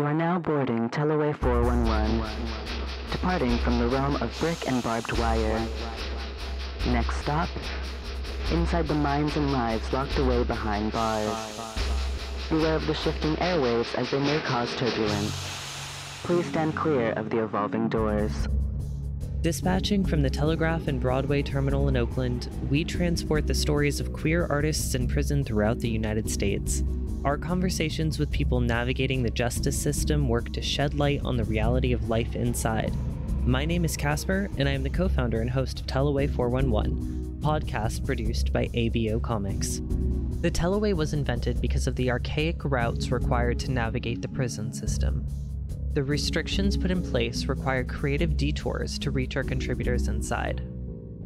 You are now boarding Teleway 411, departing from the realm of brick and barbed wire. Next stop, inside the minds and lives locked away behind bars. Beware of the shifting airwaves as they may cause turbulence. Please stand clear of the evolving doors. Dispatching from the Telegraph and Broadway Terminal in Oakland, we transport the stories of queer artists in prison throughout the United States. Our conversations with people navigating the justice system work to shed light on the reality of life inside. My name is Casper, and I am the co-founder and host of Teleway 411, podcast produced by A.B.O. Comix. The Teleway was invented because of the archaic routes required to navigate the prison system. The restrictions put in place require creative detours to reach our contributors inside.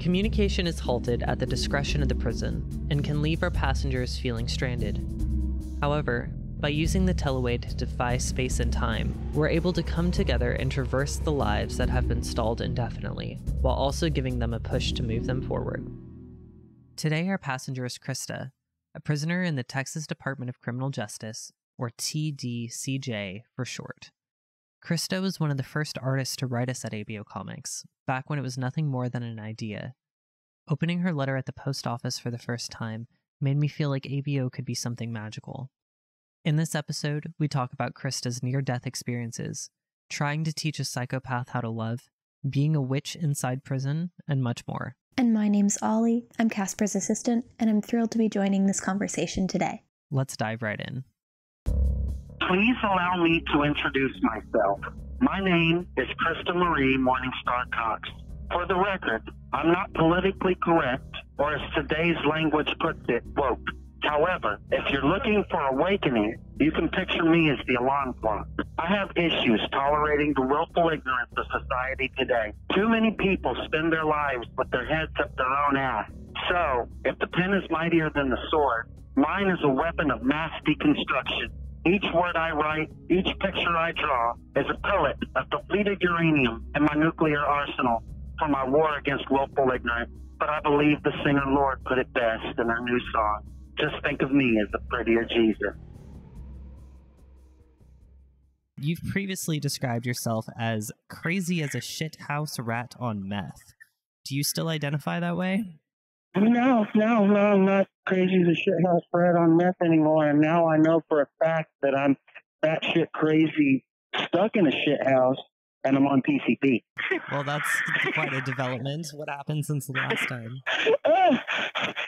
Communication is halted at the discretion of the prison and can leave our passengers feeling stranded. However, by using the Teleway to defy space and time, we're able to come together and traverse the lives that have been stalled indefinitely, while also giving them a push to move them forward. Today, our passenger is Krysta, a prisoner in the Texas Department of Criminal Justice, or TDCJ for short. Krysta was one of the first artists to write us at A.B.O. Comix, back when it was nothing more than an idea. Opening her letter at the post office for the first time made me feel like A.B.O. could be something magical. In this episode, we talk about Krysta's near-death experiences, trying to teach a psychopath how to love, being a witch inside prison, and much more. And my name's Ollie. I'm Casper's assistant, and I'm thrilled to be joining this conversation today. Let's dive right in. Please allow me to introduce myself. My name is Krysta Marie Morningstar Cox. For the record, I'm not politically correct, or as today's language puts it, woke. However, if you're looking for awakening, you can picture me as the alarm clock. I have issues tolerating the willful ignorance of society today. Too many people spend their lives with their heads up their own ass. So, if the pen is mightier than the sword, mine is a weapon of mass deconstruction. Each word I write, each picture I draw, is a pellet of depleted uranium in my nuclear arsenal for my war against willful ignorance. But I believe the singer Lord put it best in her new song. Just think of me as the prettier Jesus. You've previously described yourself as crazy as a shithouse rat on meth. Do you still identify that way? No, I'm not crazy as a shithouse rat on meth anymore. And now I know for a fact that I'm batshit crazy, stuck in a shithouse, and I'm on PCP. Well, that's quite a development. What happened since the last time?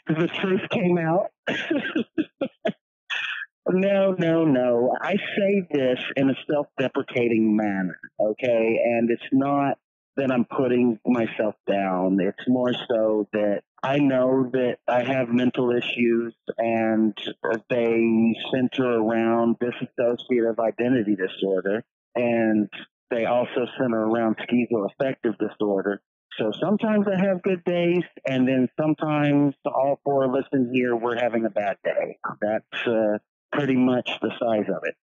The truth came out. No. I say this in a self-deprecating manner, okay? And it's not that I'm putting myself down. It's more so that I know that I have mental issues and they center around dissociative identity disorder, and they also center around schizo-affective disorder. So sometimes I have good days, and then sometimes all four of us in here, we're having a bad day. That's pretty much the size of it.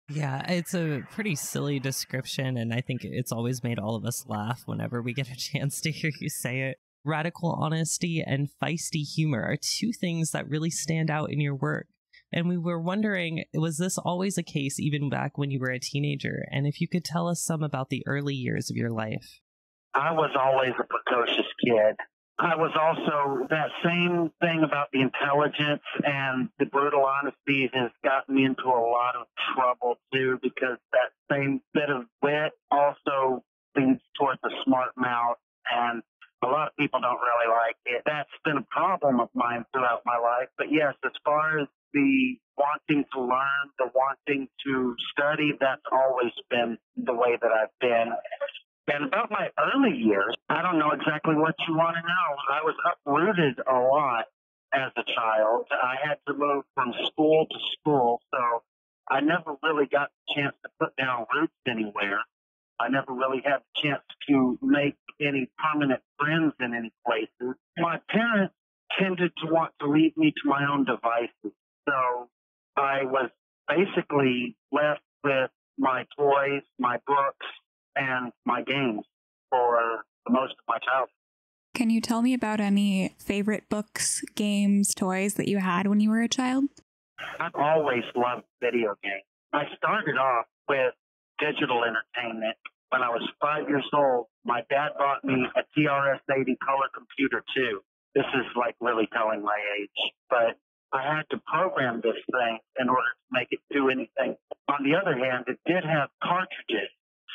Yeah, it's a pretty silly description, and I think it's always made all of us laugh whenever we get a chance to hear you say it. Radical honesty and feisty humor are two things that really stand out in your work. And we were wondering, was this always a case even back when you were a teenager? And if you could tell us some about the early years of your life. I was always a precocious kid. I was also, that same thing about the intelligence and the brutal honesty has gotten me into a lot of trouble too, because that same bit of wit also leads towards a smart mouth, and a lot of people don't really like it. That's been a problem of mine throughout my life. But yes, as far as the wanting to learn, the wanting to study, that's always been the way that I've been. And about my early years, I don't know exactly what you want to know. I was uprooted a lot as a child. I had to move from school to school, so I never really got the chance to put down roots anywhere. I never really had the chance to make any permanent friends in any places. My parents tended to want to leave me to my own devices. So I was basically left with my toys, my books, and my games for the most of my childhood. Can you tell me about any favorite books, games, toys that you had when you were a child? I've always loved video games. I started off with digital entertainment. When I was 5 years old, my dad bought me a TRS-80 color computer too. This is like really telling my age, but I had to program this thing in order to make it do anything. On the other hand, it did have cartridges.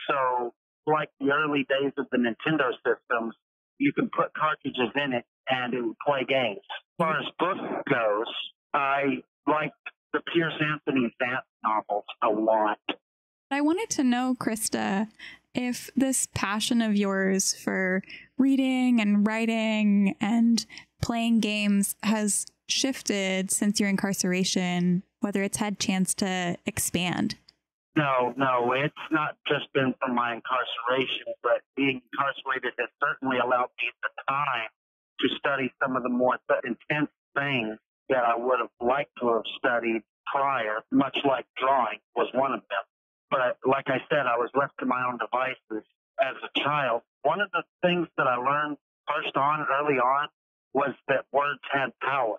So like the early days of the Nintendo systems, you could put cartridges in it and it would play games. As far as books goes, I liked the Pierce Anthony Vance novels a lot. I wanted to know, Krysta, if this passion of yours for reading and writing and playing games has shifted since your incarceration, whether it's had chance to expand. No, it's not just been from my incarceration, but being incarcerated has certainly allowed me the time to study some of the more intense things that I would have liked to have studied prior, much like drawing was one of them. But like I said, I was left to my own devices as a child. One of the things that I learned early on, was that words had power.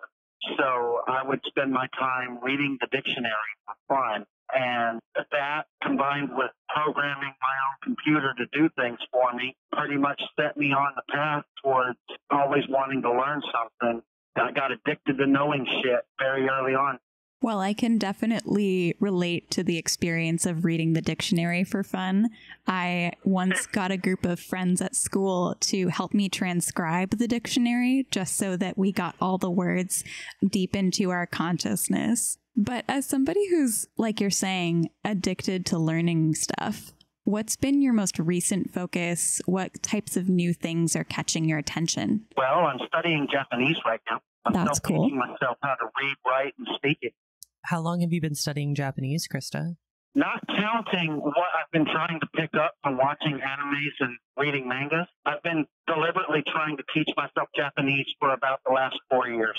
So I would spend my time reading the dictionary for fun. And that, combined with programming my own computer to do things for me, pretty much set me on the path towards always wanting to learn something. I got addicted to knowing shit very early on. Well, I can definitely relate to the experience of reading the dictionary for fun. I once got a group of friends at school to help me transcribe the dictionary just so that we got all the words deep into our consciousness. But as somebody who's, like you're saying, addicted to learning stuff, what's been your most recent focus? What types of new things are catching your attention? Well, I'm studying Japanese right now. I'm That's cool. teaching myself how to read, write, and speak it. How long have you been studying Japanese, Krysta? Not counting what I've been trying to pick up from watching animes and reading mangas, I've been deliberately trying to teach myself Japanese for about the last 4 years.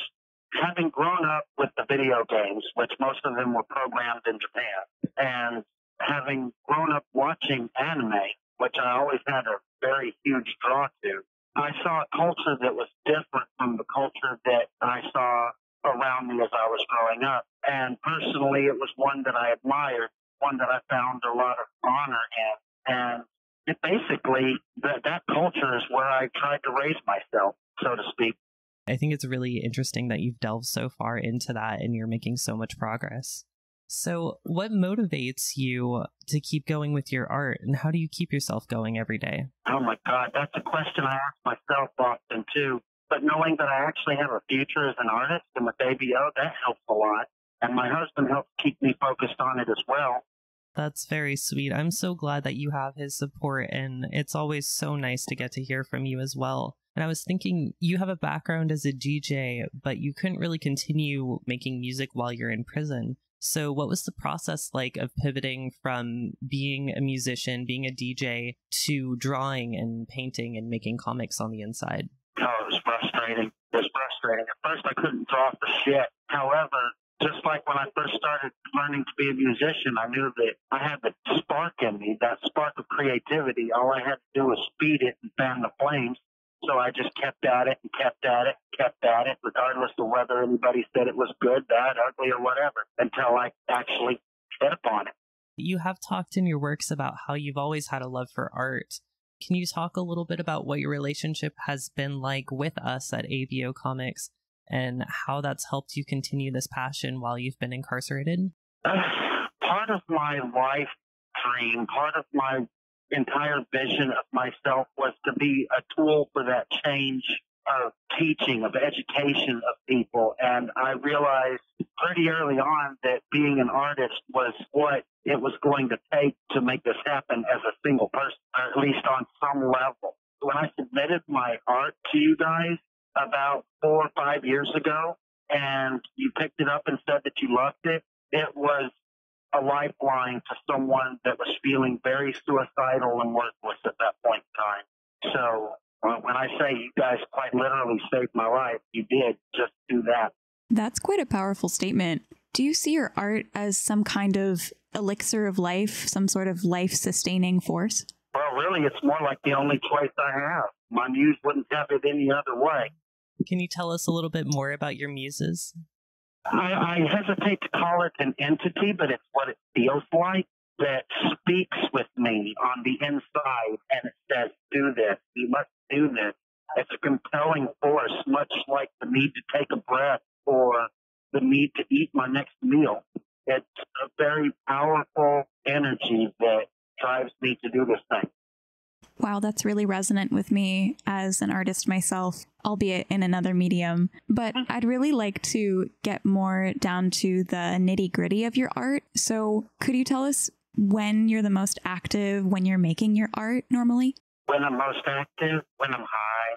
Having grown up with the video games, which most of them were programmed in Japan, and having grown up watching anime, which I always had a very huge draw to, I saw a culture that was different from the culture that I saw around me as I was growing up. And personally, it was one that I admired, one that I found a lot of honor in. And it basically, that culture is where I tried to raise myself, so to speak. I think it's really interesting that you've delved so far into that and you're making so much progress. So what motivates you to keep going with your art, and how do you keep yourself going every day? Oh my God, that's a question I ask myself often too. But knowing that I actually have a future as an artist and with A.B.O, that helps a lot. And my husband helps keep me focused on it as well. That's very sweet. I'm so glad that you have his support, and it's always so nice to get to hear from you as well. And I was thinking, you have a background as a DJ, but you couldn't really continue making music while you're in prison. So what was the process like of pivoting from being a musician, being a DJ, to drawing and painting and making comics on the inside? Oh, it was frustrating. It was frustrating. At first, I couldn't draw for shit. However, just like when I first started learning to be a musician, I knew that I had the spark in me, that spark of creativity. All I had to do was feed it and fan the flames. So I just kept at it and kept at it and kept at it, regardless of whether anybody said it was good, bad, ugly, or whatever, until I actually hit upon it. You have talked in your works about how you've always had a love for art. Can you talk a little bit about what your relationship has been like with us at A.B.O Comix and how that's helped you continue this passion while you've been incarcerated? Part of my life dream, part of my entire vision of myself was to be a tool for that change of teaching, of education of people. And I realized pretty early on that being an artist was what it was going to take to make this happen as a single person, or at least on some level. When I submitted my art to you guys about 4 or 5 years ago, and you picked it up and said that you loved it, it was a lifeline to someone that was feeling very suicidal and worthless at that point in time. So when I say you guys quite literally saved my life, you did just do that. That's quite a powerful statement. Do you see your art as some kind of elixir of life, some sort of life-sustaining force? Well, really, it's more like the only choice I have. My muse wouldn't have it any other way. Can you tell us a little bit more about your muses? I hesitate to call it an entity, but it's what it feels like. that speaks with me on the inside, and it says, do this, you must do this. It's a compelling force, much like the need to take a breath or the need to eat my next meal. It's a very powerful energy that drives me to do this thing. Wow, that's really resonant with me as an artist myself, albeit in another medium. But I'd really like to get more down to the nitty-gritty of your art. So could you tell us when you're the most active, when you're making your art normally? When I'm most active, when I'm high.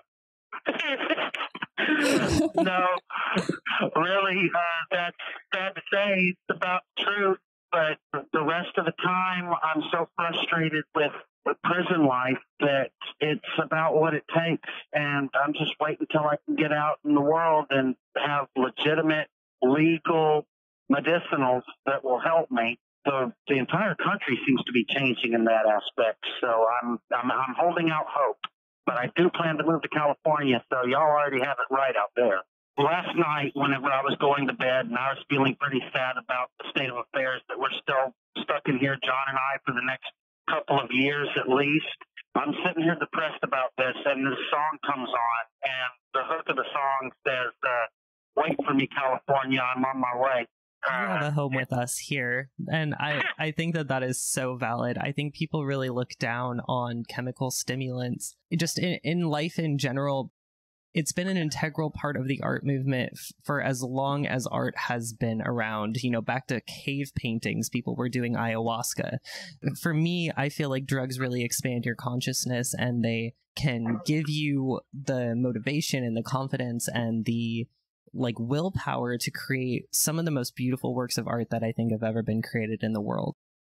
No, really, that's sad to say. It's about the truth. But the rest of the time, I'm so frustrated with prison life that it's about what it takes. And I'm just waiting until I can get out in the world and have legitimate, legal medicinals that will help me. So the entire country seems to be changing in that aspect. So I'm holding out hope. But I do plan to move to California, so y'all already have it right out there. Last night, whenever I was going to bed, and I was feeling pretty sad about the state of affairs that we're still stuck in here, John and I, for the next couple of years at least, I'm sitting here depressed about this, and this song comes on, and the hook of the song says, wait for me, California, I'm on my way. You have a home with us here, and I think that is so valid. I think people really look down on chemical stimulants. Just in life in general, it's been an integral part of the art movement for as long as art has been around. You know, back to cave paintings, people were doing ayahuasca. For me, I feel like drugs really expand your consciousness, and they can give you the motivation and the confidence and the willpower to create some of the most beautiful works of art that I think have ever been created in the world.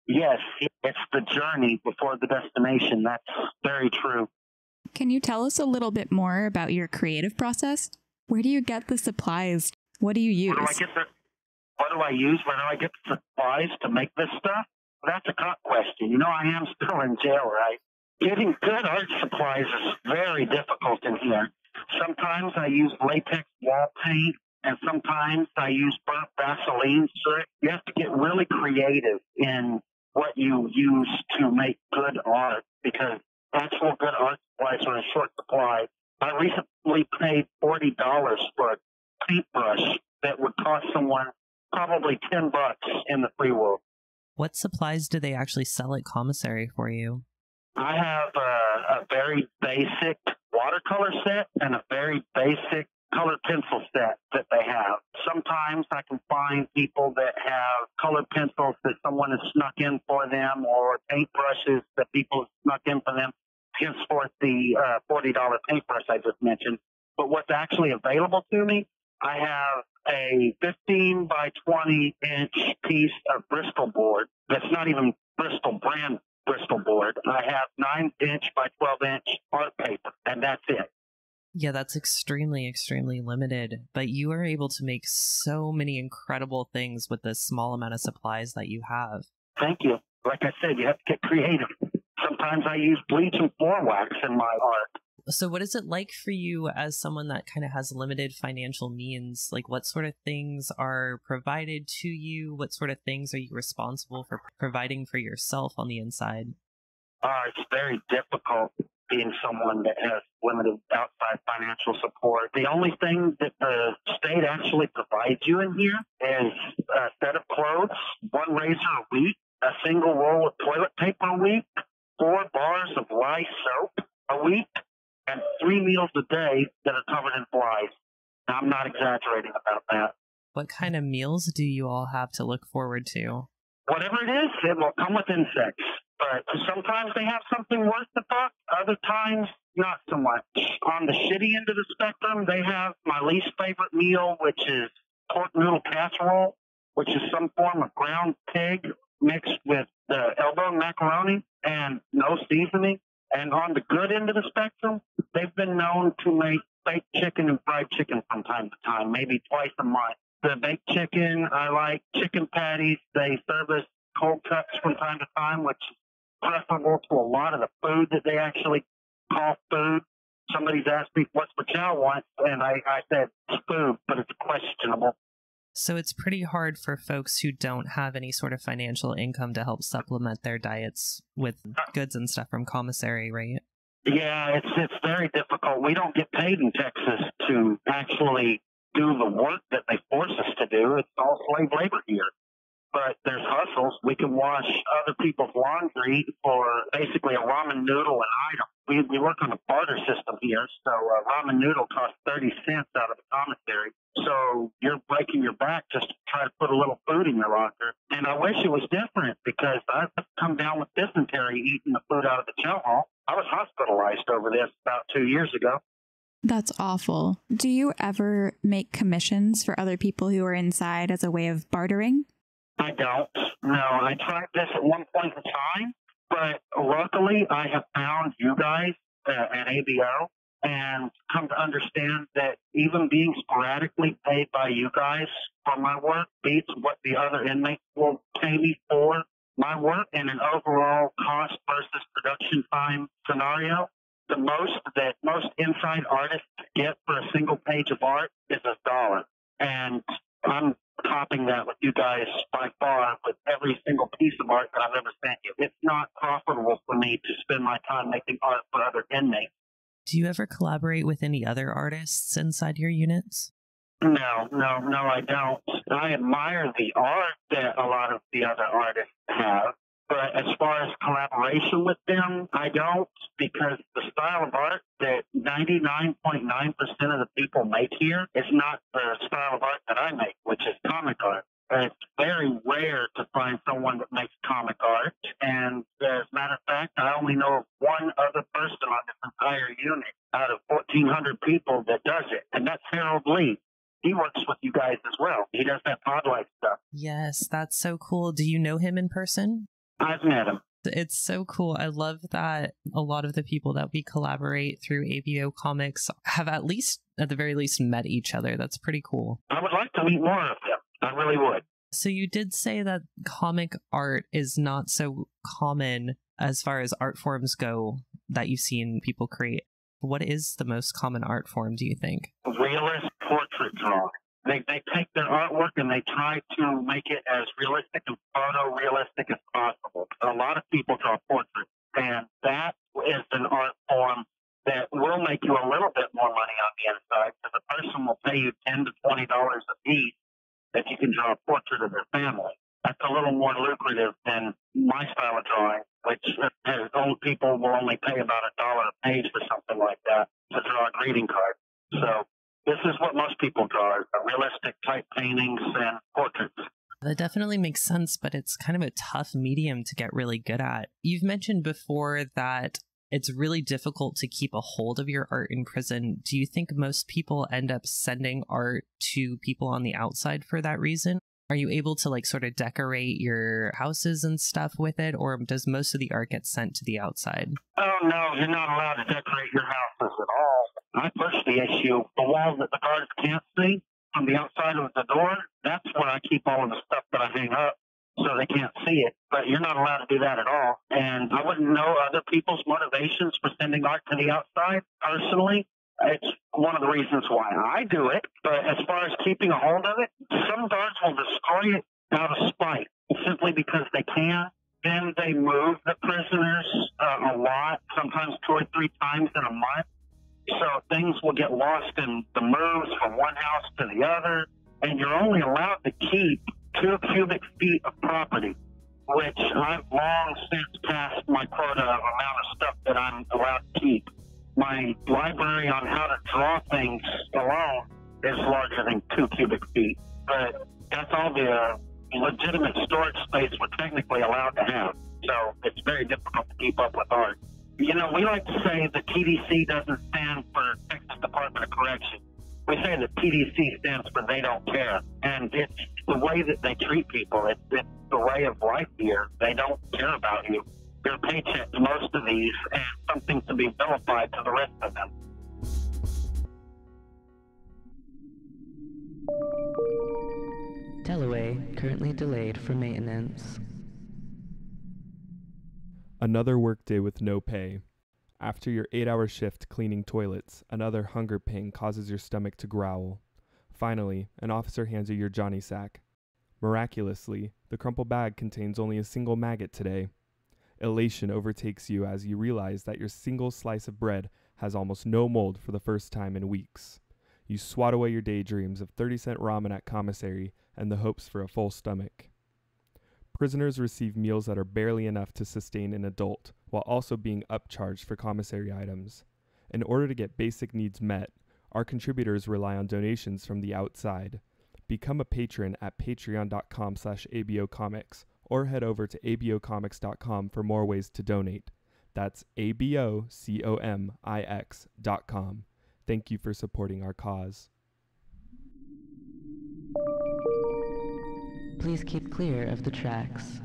Yes, it's the journey before the destination. That's very true. Can you tell us a little bit more about your creative process? Where do you get the supplies? What do you use? What do I use? Where do I get the supplies to make this stuff? That's a cop question. You know, I am still in jail, right? Getting good art supplies is very difficult in here. Sometimes I use latex wall paint, and sometimes I use burnt Vaseline soot. You have to get really creative in what you use to make good art, because actual good art supplies are in short supply. I recently paid $40 for a paintbrush that would cost someone probably $10 in the free world. What supplies do they actually sell at Commissary for you? I have a very basic watercolor set and a very basic colored pencil set that they have. Sometimes I can find people that have colored pencils that someone has snuck in for them, or paintbrushes that people have snuck in for them, henceforth the $40 paintbrush I just mentioned. But what's actually available to me, I have a 15 by 20 inch piece of Bristol board that's not even Bristol brand Bristol board. I have 9-inch by 12-inch art paper, and that's it. Yeah, that's extremely, extremely limited, but you are able to make so many incredible things with the small amount of supplies that you have. Thank you. Like I said, you have to get creative. Sometimes I use bleach and floor wax in my art. So what is it like for you as someone that kind of has limited financial means? Like, what sort of things are provided to you? What sort of things are you responsible for providing for yourself on the inside? It's very difficult being someone that has limited outside financial support. The only thing that the state actually provides you in here is a set of clothes, 1 razor a week, a single roll of toilet paper a week, 4 bars of lye soap a week, and 3 meals a day that are covered in flies. Now, I'm not exaggerating about that. What kind of meals do you all have to look forward to? Whatever it is, it will come with insects. But sometimes they have something worth the buck. Other times, not so much. On the shitty end of the spectrum, they have my least favorite meal, which is pork noodle casserole, which is some form of ground pig mixed with elbow macaroni and no seasoning. And on the good end of the spectrum, they've been known to make baked chicken and fried chicken from time to time, maybe twice a month. The baked chicken, I like chicken patties. They service cold cuts from time to time, which is preferable to a lot of the food that they actually call food. Somebody's asked me, what's what y'all want? And I said, it's food, but it's questionable. So it's pretty hard for folks who don't have any sort of financial income to help supplement their diets with goods and stuff from commissary, right? Yeah, it's very difficult. We don't get paid in Texas to actually do the work that they force us to do. It's all slave labor here. But there's hustles. We can wash other people's laundry for basically a ramen noodle an item. We work on a barter system here, so a ramen noodle costs 30 cents out of the commissary. So you're breaking your back just to try to put a little food in your locker. And I wish it was different because I've come down with dysentery eating the food out of the chow hall. I was hospitalized over this about 2 years ago. That's awful. Do you ever make commissions for other people who are inside as a way of bartering? I don't. No, I tried this at one point in time, but luckily I have found you guys at A.B.O. and come to understand that even being sporadically paid by you guys for my work beats what the other inmates will pay me for my work in an overall cost versus production time scenario. The most that most inside artists get for a single page of art is $1. And I'm topping that with you guys by far with every single piece of art that I've ever sent you. It's not profitable for me to spend my time making art for other inmates. Do you ever collaborate with any other artists inside your units? No, I don't. I admire the art that a lot of the other artists have, but as far as collaboration with them, I don't, because the style of art that 99.9% of the people make here is not the style of art that I make, which is comic art. It's very rare to find someone that makes comic art, and as a matter of fact, I only know of one other person on this entire unit out of 1,400 people that does it, and that's Harold Lee. He works with you guys as well. He does that pod life stuff. Yes, that's so cool. Do you know him in person? I've met him. It's so cool. I love that a lot of the people that we collaborate through A.B.O. Comix have at the very least, met each other. That's pretty cool. I would like to meet more of them. I really would. So you did say that comic art is not so common as far as art forms go that you've seen people create. What is the most common art form, do you think? Realist portrait drawing. They take their artwork and they try to make it as realistic and photorealistic as possible. A lot of people draw portraits, and that is an art form that will make you a little bit more money on the inside, because a person will pay you $10 to $20 a piece if you can draw a portrait of their family. That's a little more lucrative than my style of drawing, which old people will only pay about $1 a page for something like that to draw a greeting card. So this is what most people draw, realistic type paintings and portraits. That definitely makes sense, but it's kind of a tough medium to get really good at. You've mentioned before that it's really difficult to keep a hold of your art in prison. Do you think most people end up sending art to people on the outside for that reason? Are you able to sort of decorate your houses and stuff with it, or does most of the art get sent to the outside? Oh, no, you're not allowed to decorate your houses at all. I push the issue. The walls that the guards can't see on the outside of the door, that's where I keep all of the stuff that I hang up so they can't see it. But you're not allowed to do that at all. And I wouldn't know other people's motivations for sending art to the outside personally. It's one of the reasons why I do it. But as far as keeping a hold of it, some guards will destroy it out of spite, simply because they can. Then they move the prisoners a lot, sometimes 2 or 3 times in a month. So things will get lost in the moves from one house to the other. And you're only allowed to keep 2 cubic feet of property, which I've long since passed my quota of amount of stuff that I'm allowed to keep. My library on how to draw things alone is larger than 2 cubic feet, but that's all the legitimate storage space we're technically allowed to have. So it's very difficult to keep up with art. You know, we like to say the TDC doesn't stand for Texas Department of Correction. We say that TDC stands for They Don't Care. And it's the way that they treat people. It's the way of life here. They don't care about you. You're a paycheck to most of these and something to be vilified to the rest of them. Tellaway currently delayed for maintenance. Another workday with no pay. After your 8-hour shift cleaning toilets, another hunger pang causes your stomach to growl. Finally, an officer hands you your Johnny sack. Miraculously, the crumpled bag contains only a single maggot today. Elation overtakes you as you realize that your single slice of bread has almost no mold for the first time in weeks. You swat away your daydreams of 30-cent ramen at commissary and the hopes for a full stomach. Prisoners receive meals that are barely enough to sustain an adult, while also being upcharged for commissary items. In order to get basic needs met, our contributors rely on donations from the outside. Become a patron at patreon.com/A.B.O Comix or head over to abocomics.com for more ways to donate. That's ABOCOMIX.com. Thank you for supporting our cause. Please keep clear of the tracks.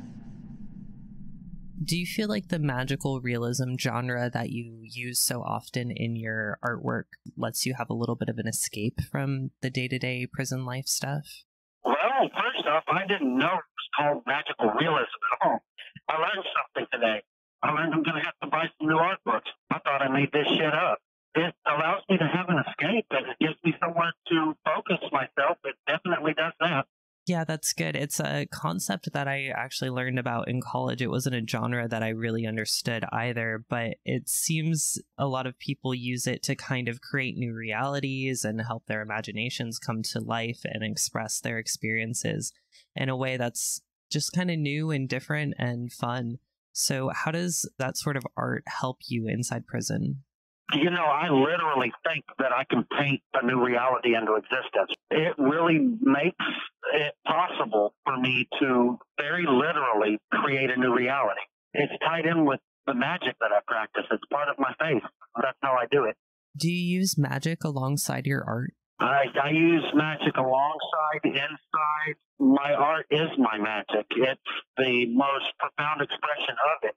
Do you feel like the magical realism genre that you use so often in your artwork lets you have a little bit of an escape from the day-to-day prison life stuff? Well, first off, I didn't know it was called magical realism at all. I learned something today. I learned I'm going to have to buy some new art books. I thought I made this shit up. It allows me to have an escape, and it gives me somewhere to focus myself. It definitely does that. Yeah, that's good. It's a concept that I actually learned about in college. It wasn't a genre that I really understood either, but it seems a lot of people use it to kind of create new realities and help their imaginations come to life and express their experiences in a way that's just kind of new and different and fun. So how does that sort of art help you inside prison? You know, I literally think that I can paint a new reality into existence. It really makes it possible for me to very literally create a new reality. It's tied in with the magic that I practice. It's part of my faith. That's how I do it. Do you use magic alongside your art? I use magic alongside, inside. My art is my magic. It's the most profound expression of it.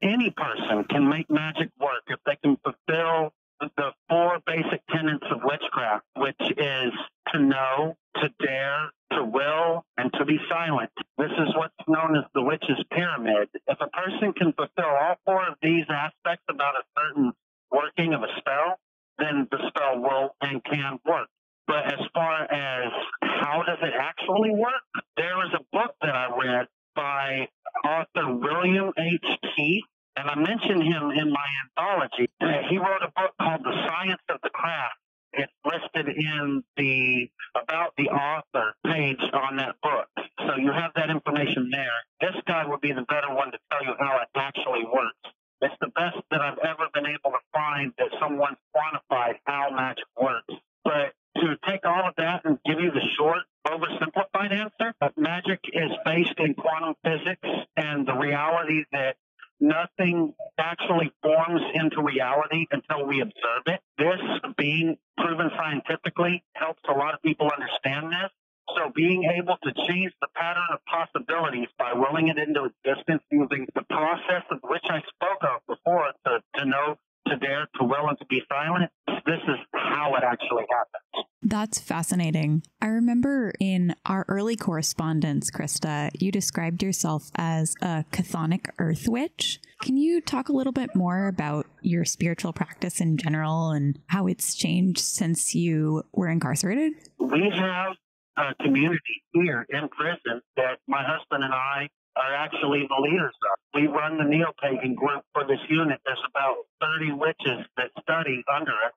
Any person can make magic work if they can fulfill the four basic tenets of witchcraft, which is to know, to dare, to will, and to be silent. This is what's known as the witch's pyramid. If a person can fulfill all four of these aspects about a certain working of a spell, then the spell will and can work. But as far as how does it actually work, there was a book that I read by author William H. Keith, and I mentioned him in my anthology. He wrote a book called The Science of the Craft. It's listed in the About the Author page on that book. So you have that information there. This guy would be the better one to tell you how it actually works. It's the best that I've ever been able to find that someone's quantified how magic works. But to take all of that and give you the short, oversimplified answer, magic is based in quantum physics and the reality that nothing actually forms into reality until we observe it. This, being proven scientifically, helps a lot of people understand this. So being able to change the pattern of possibilities by willing it into existence using the process of which I spoke of before, to know, to dare, to will, and to be silent, this is how it actually happens. That's fascinating. I remember in our early correspondence, Krysta, you described yourself as a chthonic earth witch. Can you talk a little bit more about your spiritual practice in general and how it's changed since you were incarcerated? We have a community here in prison that my husband and I are actually the leaders of. We run the neo-pagan group for this unit. There's about 30 witches that study under us.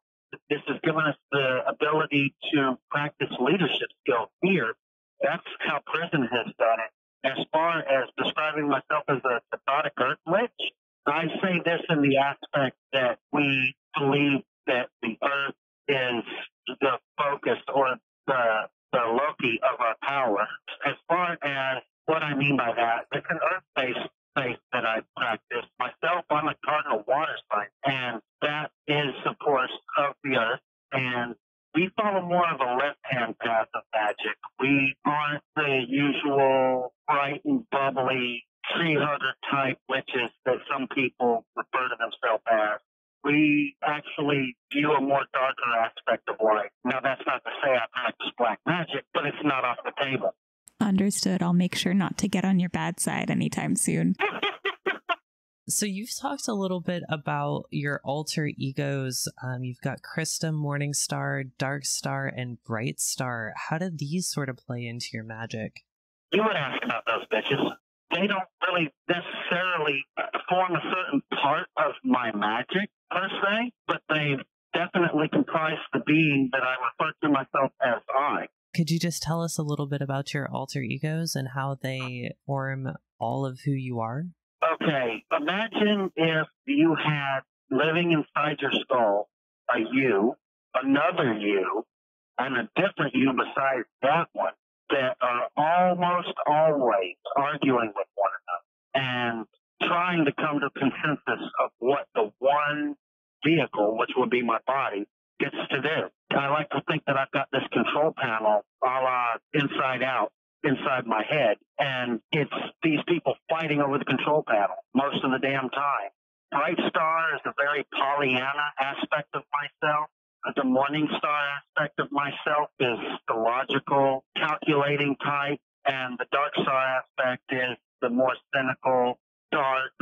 This has given us the ability to practice leadership skills here. That's how prison has done it. As far as describing myself as a chthonic earth witch, I say this in the aspect that we believe that the earth is the focus or the Loki of our power. As far as what I mean by that, it's an earth-based faith that I practice. Myself, I'm a cardinal water sign, and that is, of course, of the earth. And we follow more of a left-hand path of magic. We aren't the usual bright and bubbly tree hugger type witches that some people refer to themselves as. We actually view a more darker aspect of life. Now, that's not to say I practice black magic, but it's not off the table. Understood. I'll make sure not to get on your bad side anytime soon. So you've talked a little bit about your alter egos. You've got Krysta, Morningstar, Darkstar, and Brightstar. How did these sort of play into your magic? You would ask about those bitches. They don't really necessarily form a certain part of my magic, per se, but they definitely comprise the being that I refer to myself as I. Could you just tell us a little bit about your alter egos and how they form all of who you are? Okay, imagine if you had living inside your skull a you, another you, and a different you besides that one that are almost always arguing with one another and trying to come to a consensus of what the one vehicle, which would be my body, gets to do. I like to think that I've got this control panel a la Inside Out inside my head, and it's these people fighting over the control panel most of the damn time. Bright Star is a very Pollyanna aspect of myself. The Morning Star aspect of myself is the logical, calculating type, and the Dark Star aspect is the more cynical, dark,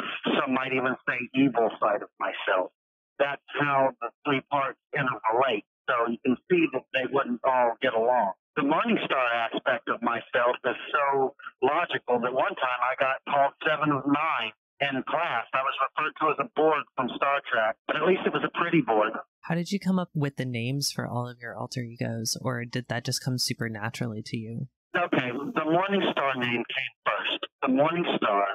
some might even say evil side of myself. That's how the three parts interrelate. So you can see that they wouldn't all get along. The Morningstar aspect of myself is so logical that one time I got called 7 of 9 in class. I was referred to as a Borg from Star Trek, but at least it was a pretty Borg. How did you come up with the names for all of your alter egos, or did that just come super naturally to you? Okay, the Morningstar name came first. The Morningstar,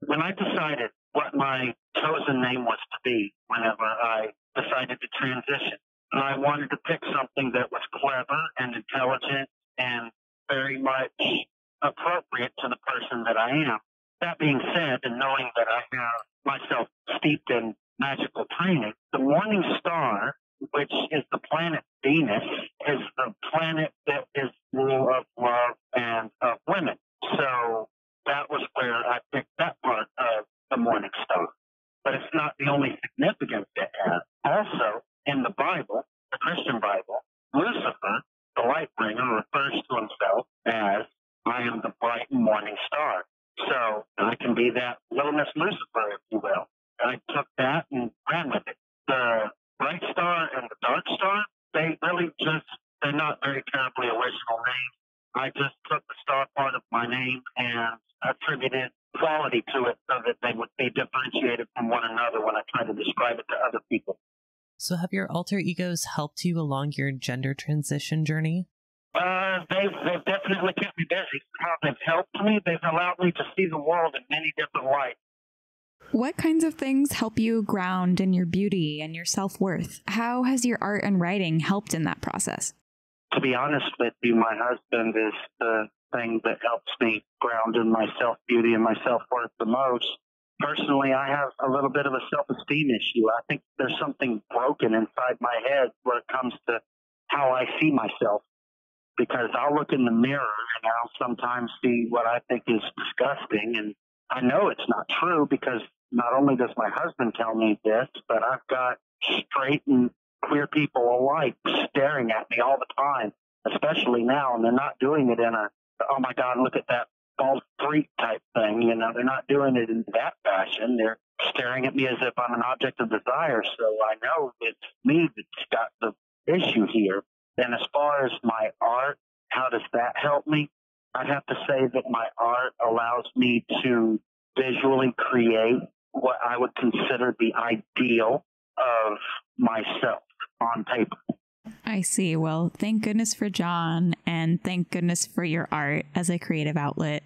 when I decided what my chosen name was to be whenever I decided to transition, I wanted to pick something that was clever and intelligent and very much appropriate to the person that I am. That being said, and knowing that I have myself steeped in magical training, the Morning Star, which is the planet Venus, is the planet that is rule of love and of women. So that was where I picked that part of the Morning Star. But it's not the only significance it has. Also, in the Bible, the Christian Bible, Lucifer, the light bringer, refers to himself as, I am the bright morning star. So I can be that little Miss Lucifer, if you will. I took that and ran with it. The bright star and the dark star, they're not very terribly original names. I just took the star part of my name and attributed quality to it so that they would be differentiated from one another when I try to describe it to other people. So have your alter egos helped you along your gender transition journey? They've definitely kept me busy. How they've helped me, they've allowed me to see the world in many different lights. What kinds of things help you ground in your beauty and your self-worth? How has your art and writing helped in that process? To be honest with you, my husband is the thing that helps me ground in my self-beauty and my self-worth the most. Personally, I have a little bit of a self-esteem issue. I think there's something broken inside my head when it comes to how I see myself. Because I'll look in the mirror and I'll sometimes see what I think is disgusting. And I know it's not true because not only does my husband tell me this, but I've got straight and queer people alike staring at me all the time, especially now. And they're not doing it in a, oh my God, look at that bald freak type thing. You know, they're not doing it in that fashion. They're staring at me as if I'm an object of desire. So I know it's me that's got the issue here. And as far as my art, how does that help me? I'd have to say that my art allows me to visually create what I would consider the ideal of myself on paper. I see. Well, thank goodness for John, and thank goodness for your art as a creative outlet.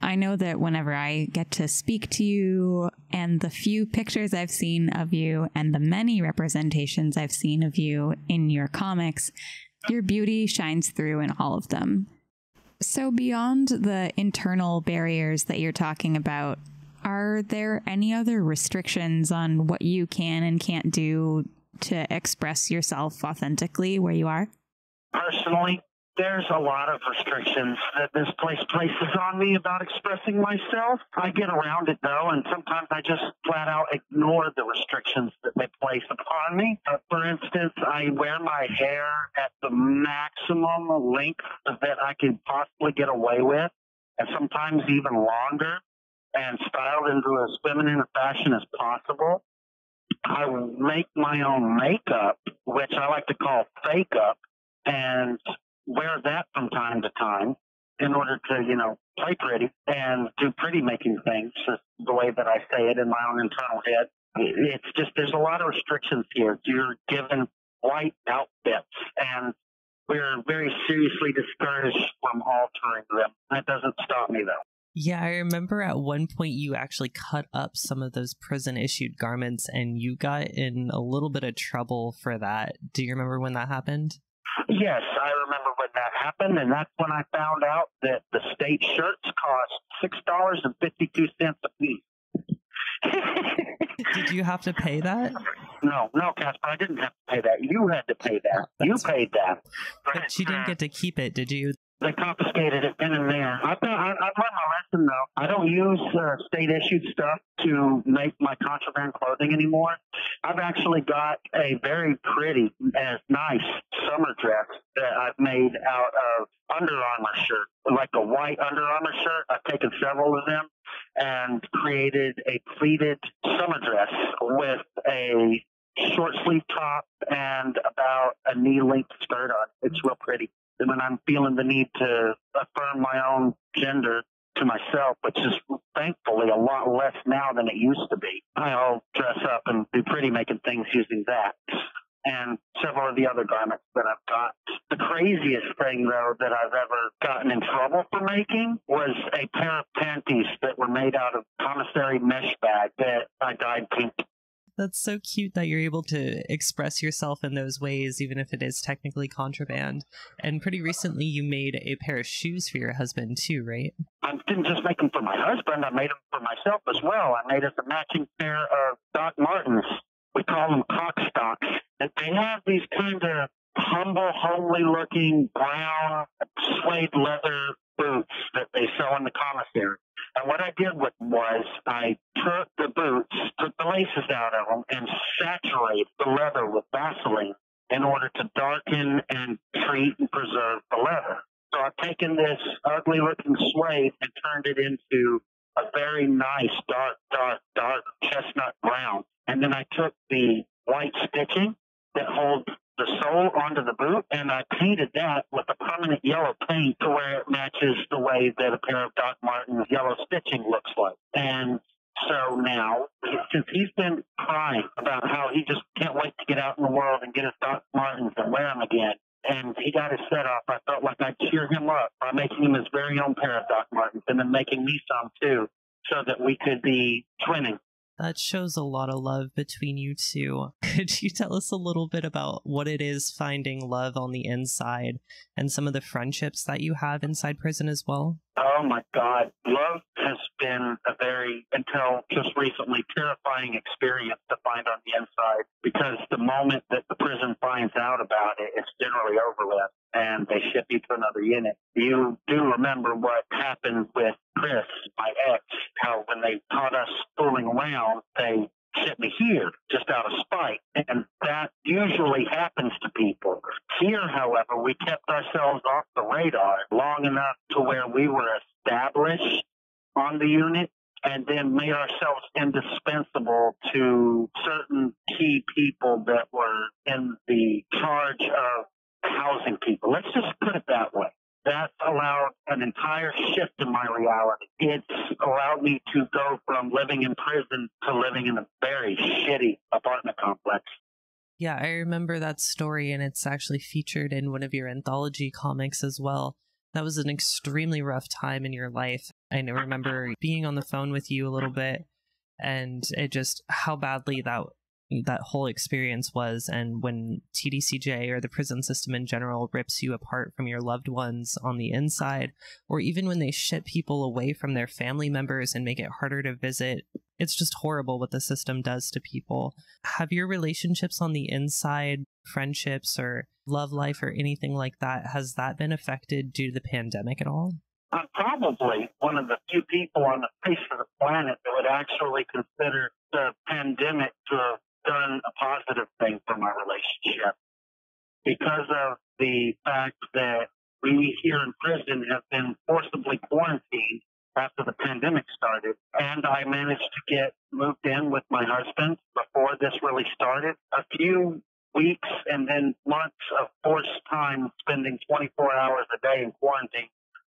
I know that whenever I get to speak to you, and the few pictures I've seen of you and the many representations I've seen of you in your comics, your beauty shines through in all of them. So beyond the internal barriers that you're talking about, are there any other restrictions on what you can and can't do to express yourself authentically where you are? Personally, there's a lot of restrictions that this place places on me about expressing myself. I get around it, though, and sometimes I just flat out ignore the restrictions that they place upon me. For instance, I wear my hair at the maximum length that I can possibly get away with, and sometimes even longer. and styled into as feminine a fashion as possible. I make my own makeup, which I like to call fake up, and wear that from time to time in order to, play pretty and do pretty making things, just the way that I say it in my own internal head. It's just, there's a lot of restrictions here. You're given white outfits, and we're very seriously discouraged from altering them. That doesn't stop me, though. Yeah, I remember at one point you actually cut up some of those prison-issued garments, and you got in a little bit of trouble for that. Do you remember when that happened? Yes, I remember when that happened, and that's when I found out that the state shirts cost $6.52 a piece. Did you have to pay that? No, Casper, I didn't have to pay that. You had to pay that. You paid that. But you didn't get to keep it, did you? They confiscated it then and there. I learned my lesson, though. I don't use state-issued stuff to make my contraband clothing anymore. I've actually got a very pretty and nice summer dress that I've made out of Under Armour shirt, like a white Under Armour shirt. I've taken several of them and created a pleated summer dress with a short sleeve top and about a knee-length skirt on. It's real pretty. And when I'm feeling the need to affirm my own gender to myself, which is thankfully a lot less now than it used to be, I'll dress up and do pretty making things using that and several of the other garments that I've got. The craziest thing, though, that I've ever gotten in trouble for making was a pair of panties that were made out of commissary mesh bag that I dyed pink. That's so cute that you're able to express yourself in those ways, even if it is technically contraband. And pretty recently you made a pair of shoes for your husband too, right? I didn't just make them for my husband, I made them for myself as well. I made us a matching pair of Doc Martens. We call them cock stocks. And they have these kind of humble, homely looking brown suede leather boots that they sell in the commissary. And what I did was I took the boots, took the laces out of them, and saturated the leather with Vaseline in order to darken and treat and preserve the leather. So I've taken this ugly-looking suede and turned it into a very nice dark chestnut brown. And then I took the white stitching that holds the sole onto the boot, and I painted that with a permanent yellow paint to where it matches the way that a pair of Doc Martens yellow stitching looks like. And so now, since he's been crying about how he just can't wait to get out in the world and get his Doc Martens and wear them again, and he got his set off, I felt like I'd cheer him up by making him his very own pair of Doc Martens and then making me some too, so that we could be twinning. That shows a lot of love between you two. Could you tell us a little bit about what it is finding love on the inside and some of the friendships that you have inside prison as well? Oh my God. Love has been a very, until just recently, terrifying experience to find on the inside, because the moment that the prison finds out about it, it's generally over with and they ship you to another unit. You do remember what happened with Chris, my ex, how when they caught us fooling around, they shipped me here just out of spite. And that usually happens to people. Here, however, we kept ourselves off the radar long enough to where we were established on the unit and then made ourselves indispensable to certain key people that were in the charge of housing people. Let's just put it that way. That allowed an entire shift in my reality. It's allowed me to go from living in prison to living in a very shitty apartment complex. Yeah, I remember that story, and it's actually featured in one of your anthology comics as well. That was an extremely rough time in your life. I remember being on the phone with you a little bit, and it just how badly that whole experience was. And when TDCJ or the prison system in general rips you apart from your loved ones on the inside, or even when they ship people away from their family members and make it harder to visit, it's just horrible what the system does to people. Have your relationships on the inside, friendships or love life or anything like that, has that been affected due to the pandemic at all? I'm probably one of the few people on the face of the planet that would actually consider the pandemic to have done a positive thing for my relationship, because of the fact that we here in prison have been forcibly quarantined after the pandemic started. And I managed to get moved in with my husband before this really started. A few weeks and then months of forced time spending 24 hours a day in quarantine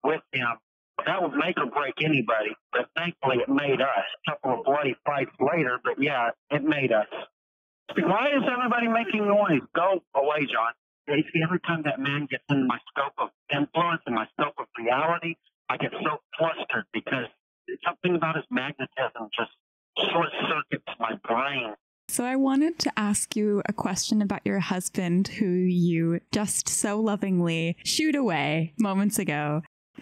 with him. That would make or break anybody, but thankfully it made us. A couple of bloody fights later, but yeah, it made us. Why is everybody making noise? Go away, John. You see, every time that man gets in my scope of influence and my scope of reality, I get so flustered because something about his magnetism just short circuits my brain. So I wanted to ask you a question about your husband, who you just so lovingly shooed away moments ago.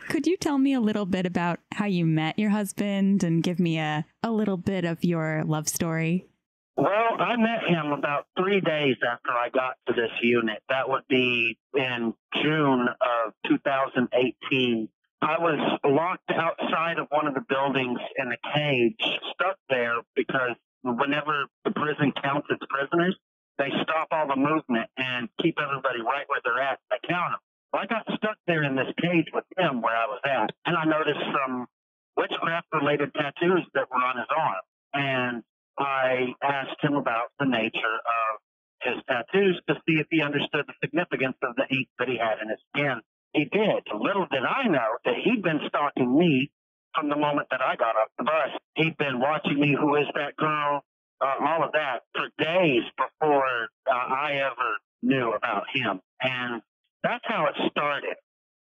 Could you tell me a little bit about how you met your husband and give me a little bit of your love story? Well, I met him about 3 days after I got to this unit. That would be in June of 2018. I was locked outside of one of the buildings in a cage, stuck there because whenever the prison counts its prisoners, they stop all the movement and keep everybody right where they're at. They count them. Well, I got stuck there in this cage with him where I was at, and I noticed some witchcraft-related tattoos that were on his arm. And I asked him about the nature of his tattoos to see if he understood the significance of the ink that he had in his skin. He did. Little did I know that he'd been stalking me from the moment that I got off the bus. He'd been watching me, who is that girl, all of that, for days before I ever knew about him. And that's how it started.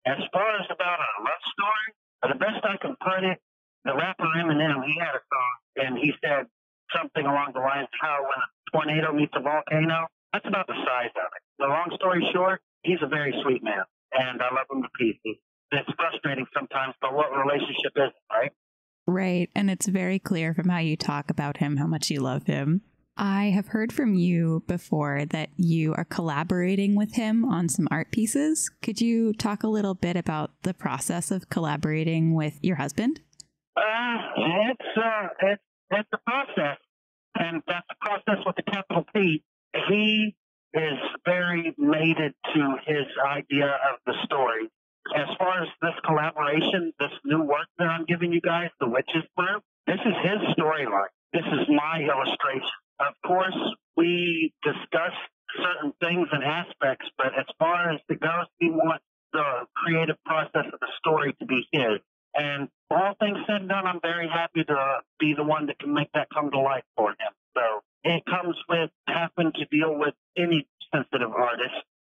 As far as about our love story, the best I can put it, the rapper Eminem, he had a song, and he said something along the lines of how when a tornado meets a volcano, that's about the size of it. The long story short, he's a very sweet man, and I love him to pieces. It's frustrating sometimes, but what relationship is it, right? Right, and it's very clear from how you talk about him how much you love him. I have heard from you before that you are collaborating with him on some art pieces. Could you talk a little bit about the process of collaborating with your husband? It's a process, and that's a process with a capital P. He is very mated to his idea of the story. As far as this collaboration, this new work that I'm giving you guys, The Witches Brew, this is his storyline. This is my illustration. Of course, we discuss certain things and aspects, but as far as it goes, he wants the creative process of the story to be his. And all things said and done, I'm very happy to be the one that can make that come to life for him. So it comes with having to deal with any sensitive artist.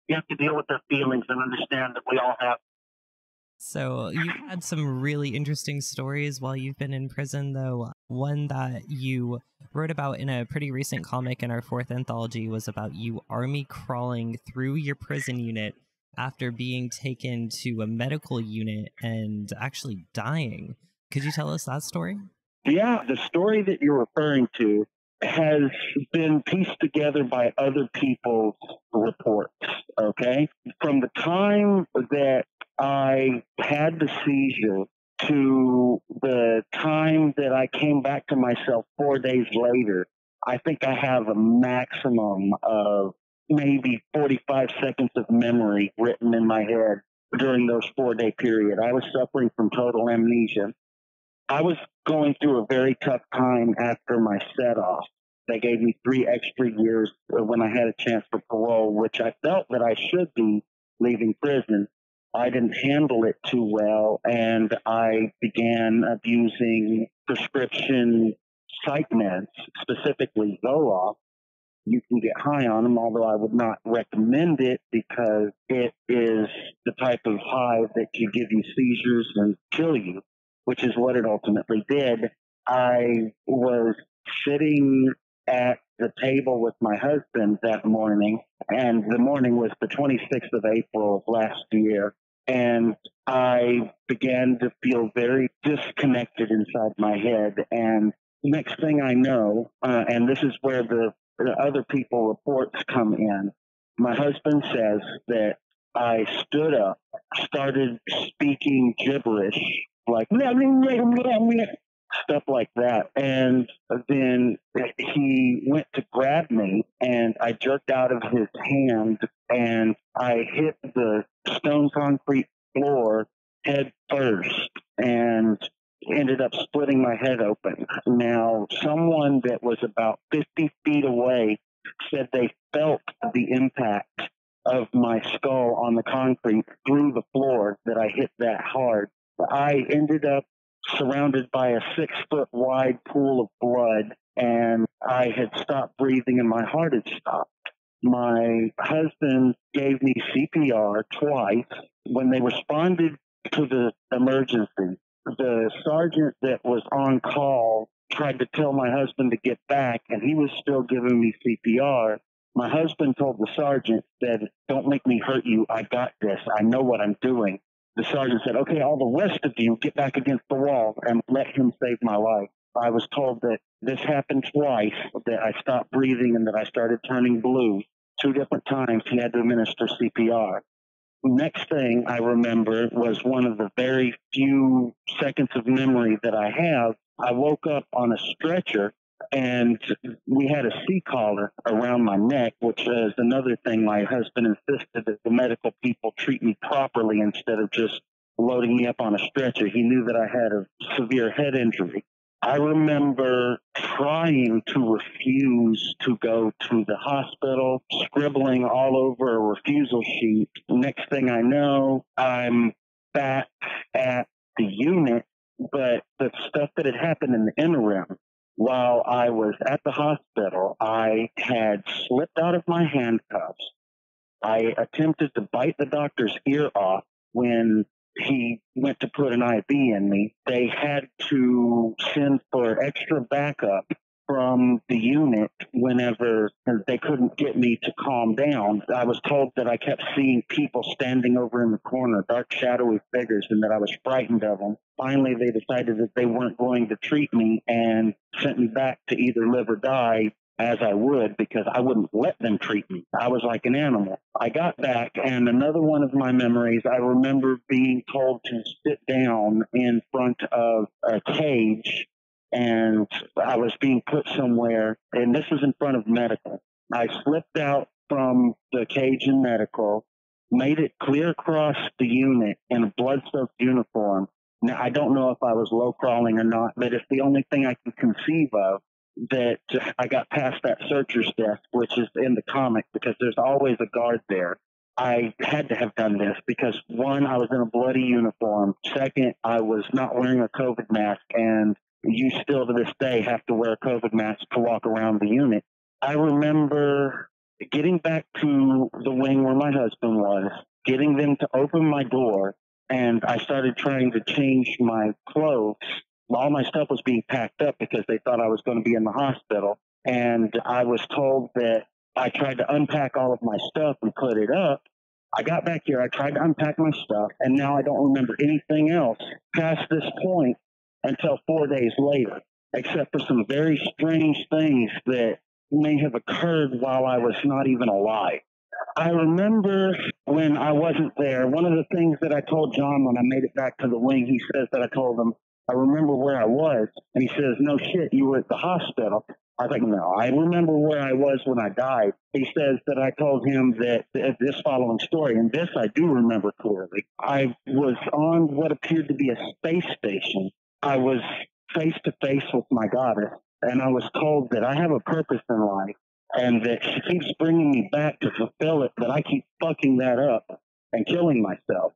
You have to deal with their feelings and understand that we all have. So you've had some really interesting stories while you've been in prison, though. One that you wrote about in a pretty recent comic in our 4th anthology was about you army crawling through your prison unit after being taken to a medical unit and actually dying. Could you tell us that story? Yeah, the story that you're referring to has been pieced together by other people's reports, okay? From the time that I had the seizure to the time that I came back to myself 4 days later, I think I have a maximum of maybe 45 seconds of memory written in my head during those 4-day period. I was suffering from total amnesia. I was going through a very tough time after my set-off. They gave me 3 extra years when I had a chance for parole, which I felt that I should be leaving prison. I didn't handle it too well, and I began abusing prescription psych meds, specifically Zoloft. You can get high on them, although I would not recommend it because it is the type of high that can give you seizures and kill you, which is what it ultimately did. I was sitting at the table with my husband that morning, and the morning was the 26th of April of last year, and I began to feel very disconnected inside my head. And next thing I know, and this is where the other people reports come in, my husband says that I stood up, started speaking gibberish, like stuff like that. And then he went to grab me, and I jerked out of his hand, and I hit the stone concrete floor head first. And ended up splitting my head open. Now, someone that was about 50 feet away said they felt the impact of my skull on the concrete through the floor, that I hit that hard. I ended up surrounded by a 6-foot wide pool of blood, and I had stopped breathing and my heart had stopped. My husband gave me CPR twice. When they responded to the emergency, the sergeant that was on call tried to tell my husband to get back, and he was still giving me CPR. My husband told the sergeant, said, "Don't make me hurt you. I got this. I know what I'm doing." The sergeant said, "Okay, all the rest of you get back against the wall," and let him save my life. I was told that this happened twice, that I stopped breathing and that I started turning blue. 2 different times he had to administer CPR. Next thing I remember was one of the very few seconds of memory that I have. I woke up on a stretcher, and we had a C-collar around my neck, which is another thing my husband insisted that the medical people treat me properly instead of just loading me up on a stretcher. He knew that I had a severe head injury. I remember trying to refuse to go to the hospital, scribbling all over a refusal sheet. Next thing I know, I'm back at the unit, but the stuff that had happened in the interim, while I was at the hospital, I had slipped out of my handcuffs. I attempted to bite the doctor's ear off when he went to put an IV in me. They had to send for extra backup from the unit whenever they couldn't get me to calm down. I was told that I kept seeing people standing over in the corner, dark, shadowy figures, and that I was frightened of them. Finally, they decided that they weren't going to treat me and sent me back to either live or die as I would, because I wouldn't let them treat me. I was like an animal. I got back, and another one of my memories, I remember being told to sit down in front of a cage, and I was being put somewhere, and this was in front of medical. I slipped out from the cage in medical, made it clear across the unit in a blood-soaked uniform. Now, I don't know if I was low crawling or not, but it's the only thing I can conceive of that I got past that searcher's desk, which is in the comic, because there's always a guard there. I had to have done this because, one, I was in a bloody uniform. Second, I was not wearing a COVID mask, and you still to this day have to wear a COVID mask to walk around the unit. I remember getting back to the wing where my husband was, getting them to open my door, and I started trying to change my clothes. All my stuff was being packed up because they thought I was going to be in the hospital. And I was told that I tried to unpack all of my stuff and put it up. I got back here, I tried to unpack my stuff, and now I don't remember anything else past this point until 4 days later, except for some very strange things that may have occurred while I was not even alive. I remember when I wasn't there, one of the things that I told John when I made it back to the wing, he says that I told him, "I remember where I was." And he says, "No shit, you were at the hospital." I was like, "No, I remember where I was when I died." He says that I told him that this following story, and this I do remember clearly. I was on what appeared to be a space station. I was face to face with my goddess, and I was told that I have a purpose in life, and that she keeps bringing me back to fulfill it, but I keep fucking that up and killing myself.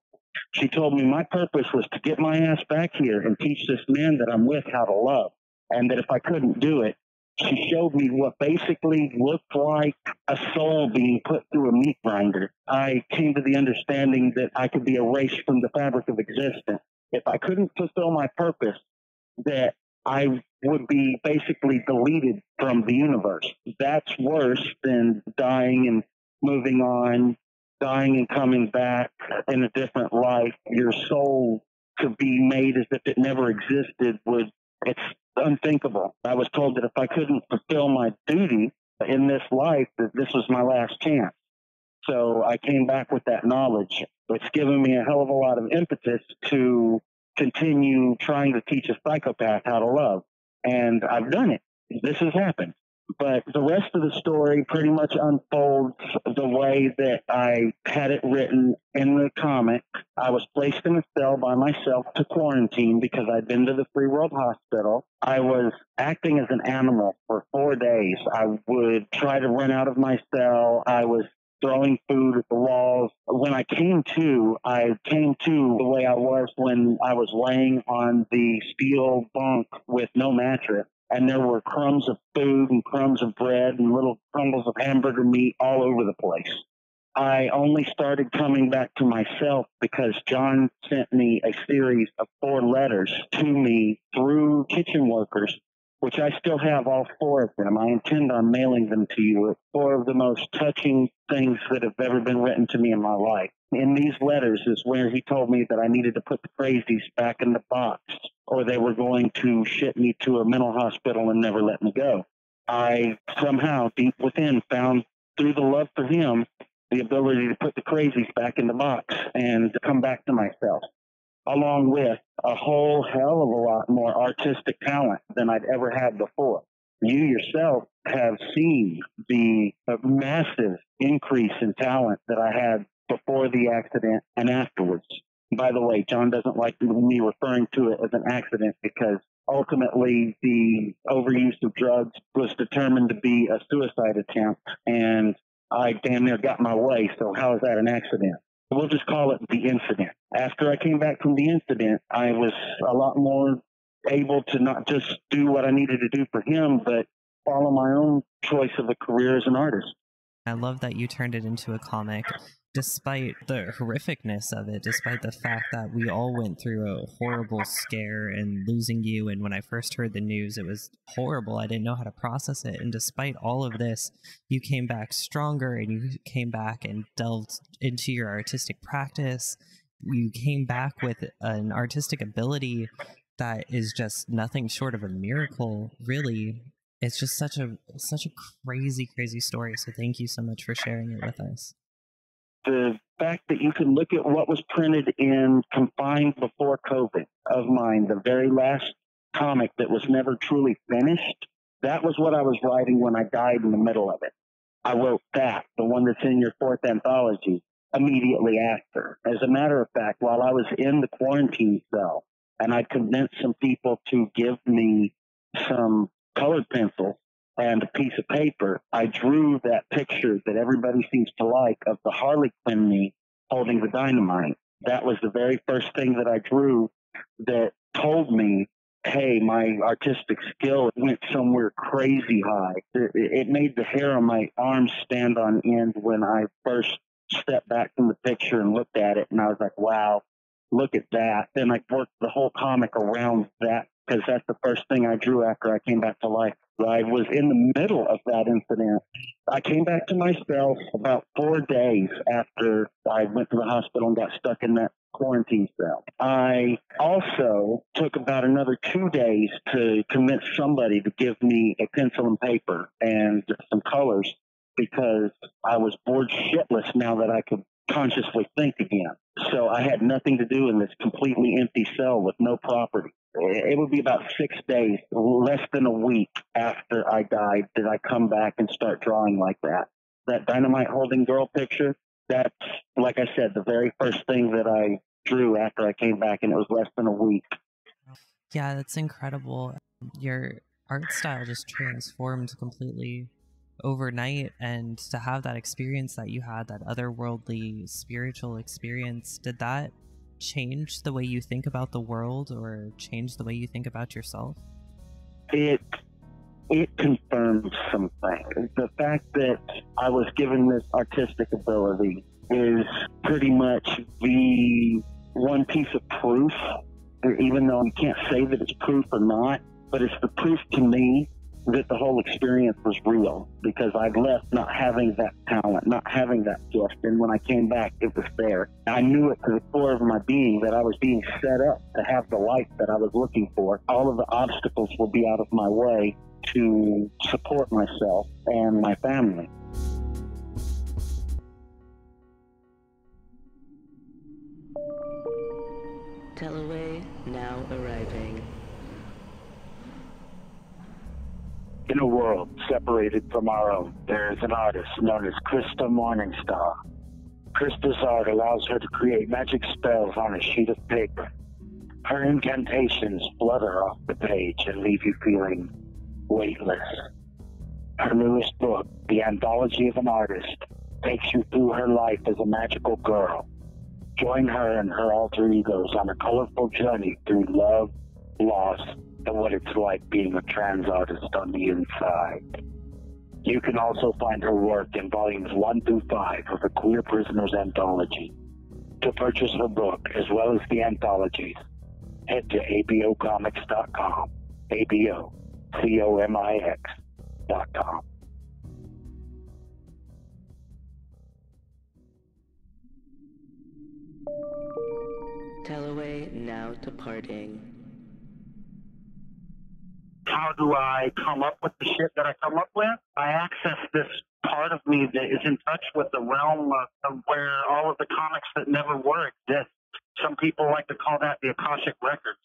She told me my purpose was to get my ass back here and teach this man that I'm with how to love, and that if I couldn't do it, she showed me what basically looked like a soul being put through a meat grinder. I came to the understanding that I could be erased from the fabric of existence. If I couldn't fulfill my purpose, that I would be basically deleted from the universe. That's worse than dying and moving on, dying and coming back in a different life. Your soul to be made as if it never existed it's unthinkable. I was told that if I couldn't fulfill my duty in this life, that this was my last chance. So I came back with that knowledge. It's given me a hell of a lot of impetus to continue trying to teach a psychopath how to love. And I've done it. This has happened. But the rest of the story pretty much unfolds the way that I had it written in the comic. I was placed in a cell by myself to quarantine because I'd been to the Free World Hospital. I was acting as an animal for 4 days. I would try to run out of my cell. I was throwing food at the walls. When I came to the way I was when I was laying on the steel bunk with no mattress. And there were crumbs of food and crumbs of bread and little crumbles of hamburger meat all over the place. I only started coming back to myself because John sent me a series of 4 letters to me through kitchen workers, which I still have all 4 of them. I intend on mailing them to you. It's 4 of the most touching things that have ever been written to me in my life. In these letters is where he told me that I needed to put the crazies back in the box, or they were going to ship me to a mental hospital and never let me go. I somehow, deep within, found, through the love for him, the ability to put the crazies back in the box and come back to myself, along with a whole hell of a lot more artistic talent than I'd ever had before. You yourself have seen the massive increase in talent that I had before the accident and afterwards. By the way, John doesn't like me referring to it as an accident because ultimately the overuse of drugs was determined to be a suicide attempt, and I damn near got my way, so how is that an accident? We'll just call it the incident. After I came back from the incident, I was a lot more able to not just do what I needed to do for him, but follow my own choice of a career as an artist. I love that you turned it into a comic, despite the horrificness of it, despite the fact that we all went through a horrible scare and losing you. And when I first heard the news, it was horrible. I didn't know how to process it. And despite all of this, you came back stronger, and you came back and delved into your artistic practice. You came back with an artistic ability that is just nothing short of a miracle, really. It's just such a crazy story. So thank you so much for sharing it with us. The fact that you can look at what was printed in Confined Before COVID of mine, the very last comic that was never truly finished, that was what I was writing when I died in the middle of it. I wrote that, the one that's in your 4th anthology, immediately after. As a matter of fact, while I was in the quarantine cell, and I convinced some people to give me some colored pencils and a piece of paper, I drew that picture that everybody seems to like of the Harley Quinn me holding the dynamite. That was the very first thing that I drew that told me, hey, my artistic skill went somewhere crazy high. It made the hair on my arms stand on end when I first stepped back from the picture and looked at it, and I was like, wow, look at that. Then I worked the whole comic around that because that's the first thing I drew after I came back to life. I was in the middle of that incident. I came back to myself about 4 days after I went to the hospital and got stuck in that quarantine cell. I also took about another 2 days to convince somebody to give me a pencil and paper and some colors because I was bored shitless now that I could consciously think again. So I had nothing to do in this completely empty cell with no property. It would be about 6 days, less than a week after I died, did I come back and start drawing like that. That dynamite holding girl picture, that's, like I said, the very first thing that I drew after I came back, and it was less than a week. Yeah, that's incredible. Your art style just transformed completely overnight, and to have that experience that you had, that otherworldly spiritual experience, did that change the way you think about the world or change the way you think about yourself? It confirmed something. The fact that I was given this artistic ability is pretty much the one piece of proof, even though you can't say that it's proof or not, but it's the proof to me that the whole experience was real, because I'd left not having that talent, not having that gift, and when I came back, it was there. I knew it to the core of my being that I was being set up to have the life that I was looking for. All of the obstacles will be out of my way to support myself and my family. Tellaway now arriving. In a world separated from our own, there is an artist known as Krysta Morningstar. Krysta's art allows her to create magic spells on a sheet of paper. Her incantations flutter off the page and leave you feeling weightless. Her newest book, The Anthology of an Artist, takes you through her life as a magical girl. Join her and her alter egos on a colorful journey through love, loss, and what it's like being a trans artist on the inside. You can also find her work in volumes 1 through 5 of the Queer Prisoners Anthology. To purchase her book, as well as the anthologies, head to ABOcomics.com, A.B.O, COMIX.com. Tellaway now departing. How do I come up with the shit that I come up with? I access this part of me that is in touch with the realm of where all of the comics that never were exist. Some people like to call that the Akashic Records.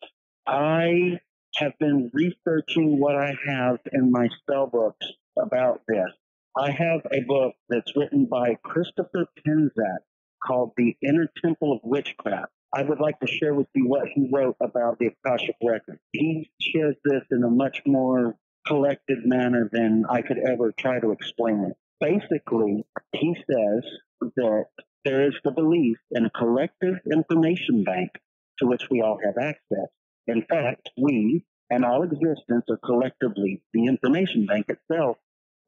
I have been researching what I have in my spell books about this. I have a book that's written by Casper Cendre called The Inner Temple of Witchcraft. I would like to share with you what he wrote about the Akashic Record. He shares this in a much more collected manner than I could ever try to explain it. Basically, he says that there is the belief in a collective information bank to which we all have access. In fact, we and all existence are collectively the information bank itself.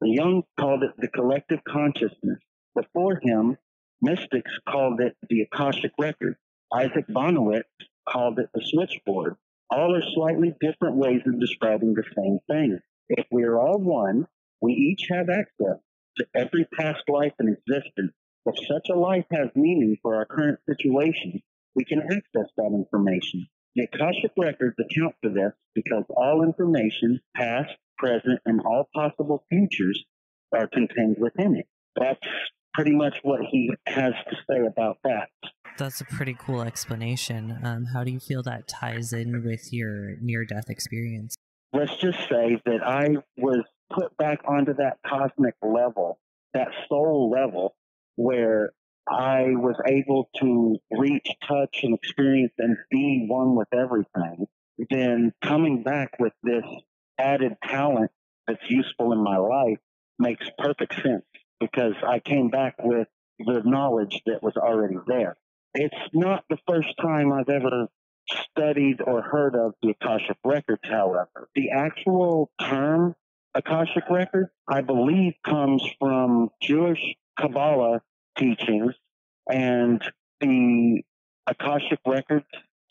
The Jung called it the collective consciousness. Before him, mystics called it the Akashic Record. Isaac Bonowitz called it the switchboard. All are slightly different ways of describing the same thing. If we are all one, we each have access to every past life in existence. If such a life has meaning for our current situation, we can access that information. The Akashic Records account for this because all information, past, present, and all possible futures, are contained within it. That's pretty much what he has to say about that. That's a pretty cool explanation. How do you feel that ties in with your near-death experience? Let's just say that I was put back onto that cosmic level, that soul level, where I was able to reach, touch, and experience and be one with everything. Then coming back with this added talent that's useful in my life makes perfect sense because I came back with the knowledge that was already there. It's not the first time I've ever studied or heard of the Akashic Records, however. The actual term Akashic Records, I believe, comes from Jewish Kabbalah teachings, and the Akashic Records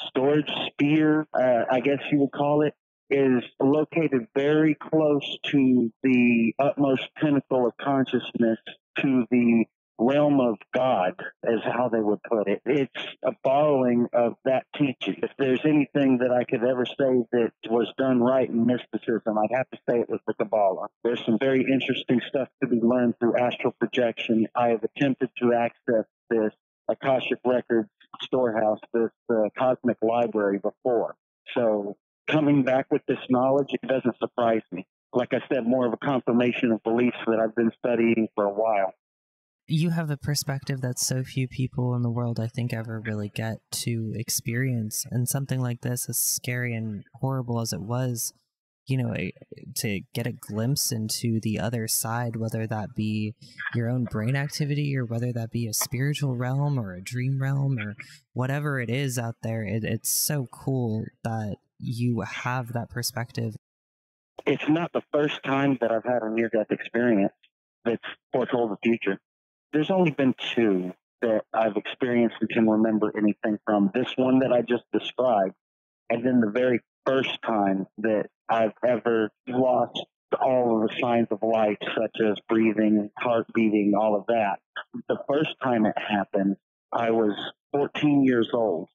storage sphere, I guess you would call it, is located very close to the utmost pinnacle of consciousness, to the realm of God, is how they would put it. It's a borrowing of that teaching. If there's anything that I could ever say that was done right in mysticism, I'd have to say it was the Kabbalah. There's some very interesting stuff to be learned through astral projection. I have attempted to access this Akashic Records storehouse, this cosmic library before. So coming back with this knowledge, it doesn't surprise me. Like I said, more of a confirmation of beliefs that I've been studying for a while. You have a perspective that so few people in the world, I think, ever really get to experience. And something like this, as scary and horrible as it was, you know, to get a glimpse into the other side, whether that be your own brain activity or whether that be a spiritual realm or a dream realm or whatever it is out there, it's so cool that you have that perspective. It's not the first time that I've had a near-death experience that's foretold the future. There's only been two that I've experienced and can remember anything from. This one that I just described, and then the very first time that I've ever lost all of the signs of life, such as breathing, heart beating, all of that. The first time it happened, I was 14 years old.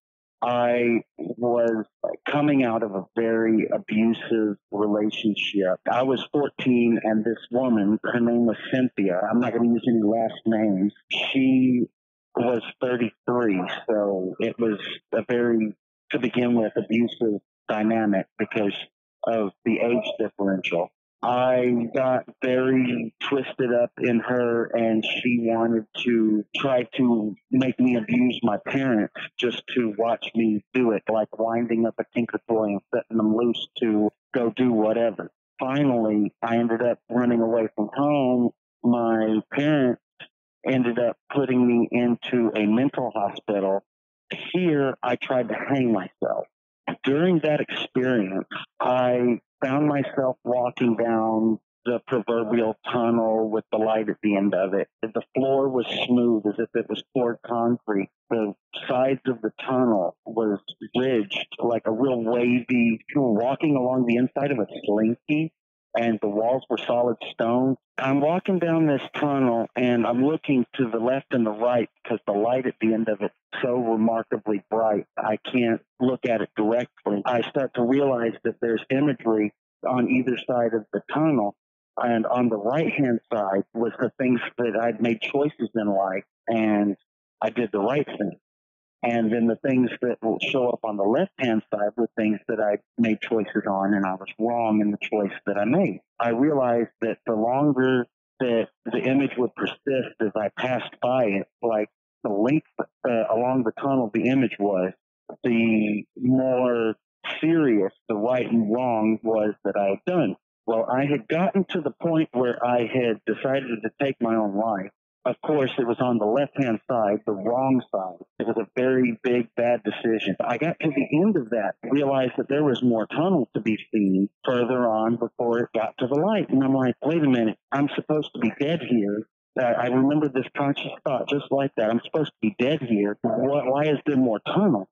I was coming out of a very abusive relationship. I was 14, and this woman, her name was Cynthia. I'm not going to use any last names. She was 33, so it was a very, to begin with, abusive dynamic because of the age differential. I got very twisted up in her, and she wanted to try to make me abuse my parents just to watch me do it, like winding up a tinker toy and setting them loose to go do whatever. Finally, I ended up running away from home. My parents ended up putting me into a mental hospital. Here, I tried to hang myself. During that experience, I found myself walking down the proverbial tunnel with the light at the end of it. The floor was smooth as if it was poured concrete. The sides of the tunnel was ridged like a real wavy. You were walking along the inside of a slinky, and the walls were solid stone. I'm walking down this tunnel, and I'm looking to the left and the right because the light at the end of it is so remarkably bright. I can't look at it directly. I start to realize that there's imagery on either side of the tunnel, and on the right-hand side was the things that I'd made choices in life, and I did the right thing. And then the things that will show up on the left-hand side were things that I made choices on, and I was wrong in the choice that I made. I realized that the longer that the image would persist as I passed by it, like the length along the tunnel the image was, the more serious the right and wrong was that I had done. Well, I had gotten to the point where I had decided to take my own life. Of course, it was on the left-hand side, the wrong side. It was a very big, bad decision. I got to the end of that, realized that there was more tunnel to be seen further on before it got to the light. And I'm like, wait a minute, I'm supposed to be dead here. I remember this conscious thought just like that. I'm supposed to be dead here. Why is there more tunnel?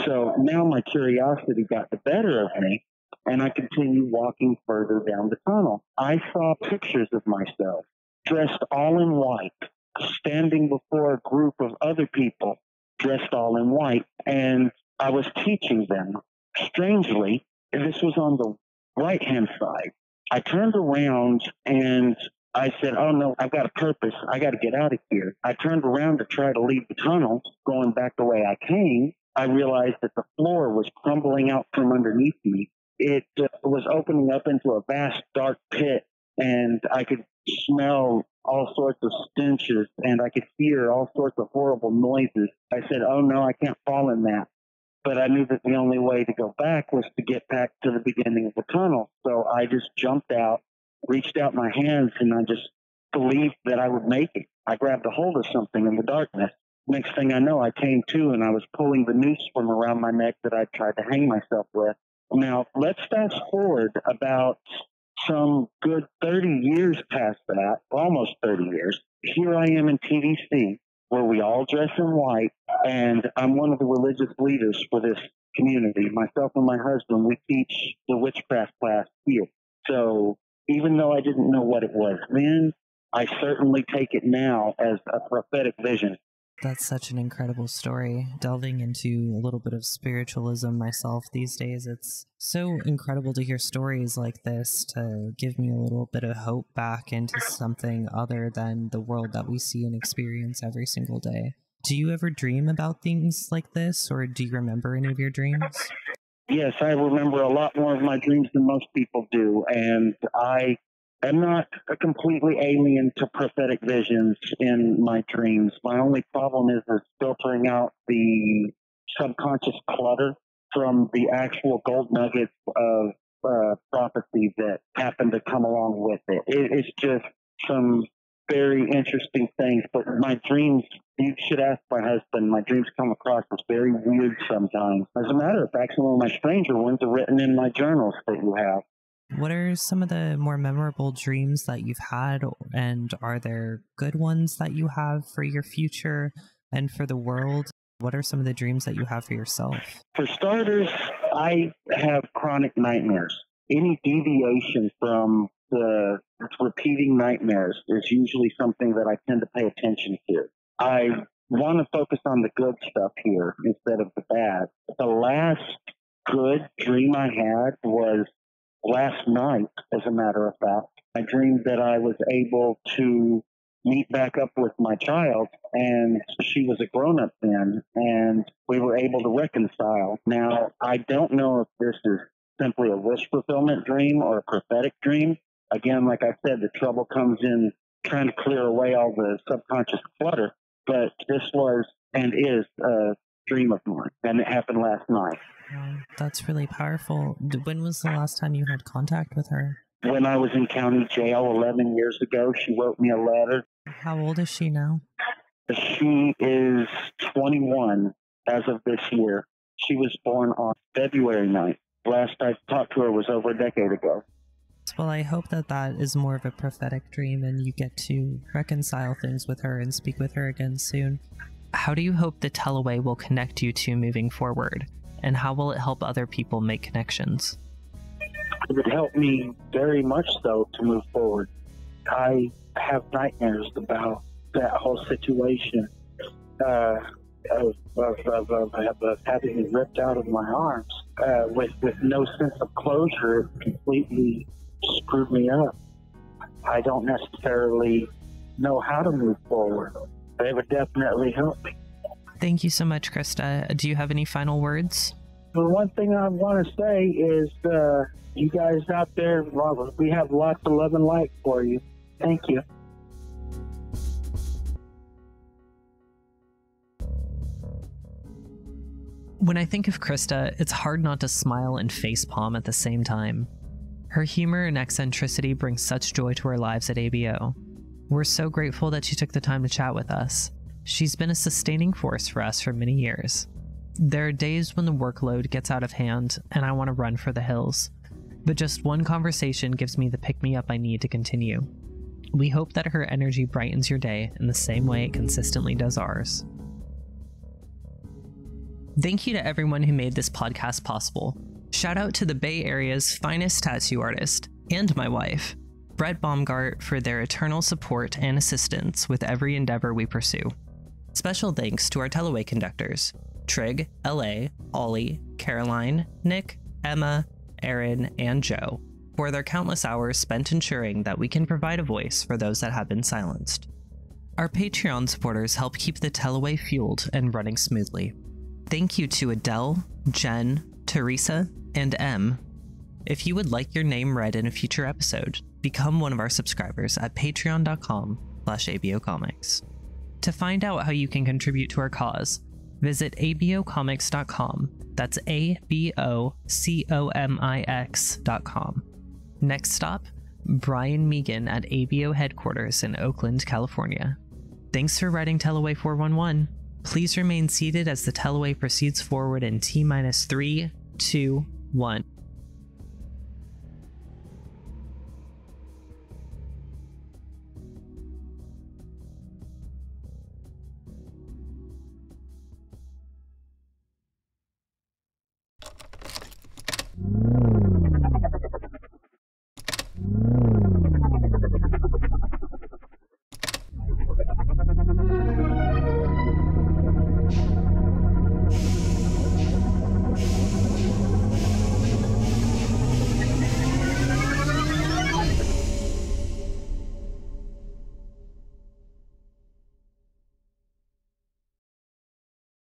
So now my curiosity got the better of me, and I continued walking further down the tunnel. I saw pictures of myself dressed all in white, standing before a group of other people dressed all in white, and I was teaching them. Strangely, this was on the right-hand side. I turned around and I said, oh no, I've got a purpose. I got to get out of here. I turned around to try to leave the tunnel, going back the way I came. I realized that the floor was crumbling out from underneath me. It was opening up into a vast dark pit, and I could smell all sorts of stenches, and I could hear all sorts of horrible noises. I said, oh no, I can't fall in that. But I knew that the only way to go back was to get back to the beginning of the tunnel. So I just jumped out, reached out my hands, and I just believed that I would make it. I grabbed a hold of something in the darkness. Next thing I know, I came to, and I was pulling the noose from around my neck that I tried to hang myself with. Now, let's fast forward about some good 30 years past that, almost 30 years. Here I am in TDC, where we all dress in white, and I'm one of the religious leaders for this community. Myself and my husband, we teach the witchcraft class here. So even though I didn't know what it was then, I certainly take it now as a prophetic vision. That's such an incredible story. Delving into a little bit of spiritualism myself these days, it's so incredible to hear stories like this to give me a little bit of hope back into something other than the world that we see and experience every single day. Do you ever dream about things like this, or do you remember any of your dreams? Yes, I remember a lot more of my dreams than most people do, and I am not a completely alien to prophetic visions in my dreams. My only problem is filtering out the subconscious clutter from the actual gold nuggets of prophecy that happen to come along with it. It's just some very interesting things, but my dreams, you should ask my husband, my dreams come across as very weird sometimes. As a matter of fact, some of my stranger ones are written in my journals that you have. What are some of the more memorable dreams that you've had, and are there good ones that you have for your future and for the world? What are some of the dreams that you have for yourself? For starters, I have chronic nightmares. Any deviation from the repeating nightmares is usually something that I tend to pay attention to. I want to focus on the good stuff here instead of the bad. The last good dream I had was last night, as a matter of fact. I dreamed that I was able to meet back up with my child, and she was a grown-up then, and we were able to reconcile. Now, I don't know if this is simply a wish fulfillment dream or a prophetic dream, Again, like I said, the trouble comes in trying to clear away all the subconscious clutter. But this was and is a dream of mine, and it happened last night. That's really powerful. When was the last time you had contact with her? When I was in county jail 11 years ago, she wrote me a letter. How old is she now? She is 21 as of this year. She was born on February 9th. Last I talked to her was over a decade ago. Well, I hope that that is more of a prophetic dream and you get to reconcile things with her and speak with her again soon. How do you hope the Tellaway will connect you two moving forward? And how will it help other people make connections? It would help me very much so to move forward. I have nightmares about that whole situation of having it ripped out of my arms with no sense of closure. It completely screwed me up. I don't necessarily know how to move forward. They would definitely help me. Thank you so much, Krysta. Do you have any final words? The one thing I want to say is you guys out there, we have lots of love and light for you. Thank you. When I think of Krysta, it's hard not to smile and facepalm at the same time. Her humor and eccentricity bring such joy to our lives at A.B.O. We're so grateful that she took the time to chat with us. She's been a sustaining force for us for many years. There are days when the workload gets out of hand and I want to run for the hills, but just one conversation gives me the pick-me-up I need to continue. We hope that her energy brightens your day in the same way it consistently does ours. Thank you to everyone who made this podcast possible. Shout out to the Bay Area's finest tattoo artist, and my wife, Brett Baumgart, for their eternal support and assistance with every endeavor we pursue. Special thanks to our Tellaway conductors, Trig, LA, Ollie, Caroline, Nick, Emma, Aaron, and Joe, for their countless hours spent ensuring that we can provide a voice for those that have been silenced. Our Patreon supporters help keep the Tellaway fueled and running smoothly. Thank you to Adele, Jen, Teresa, and M. If you would like your name read in a future episode, become one of our subscribers at patreon.com/ABO Comics. To find out how you can contribute to our cause, visit abocomics.com. That's ABOCOMIX.com. Next stop, Brian Megan at A.B.O headquarters in Oakland, California. Thanks for writing Tellaway 411. Please remain seated as the Tellaway proceeds forward in T-3, 2, 1.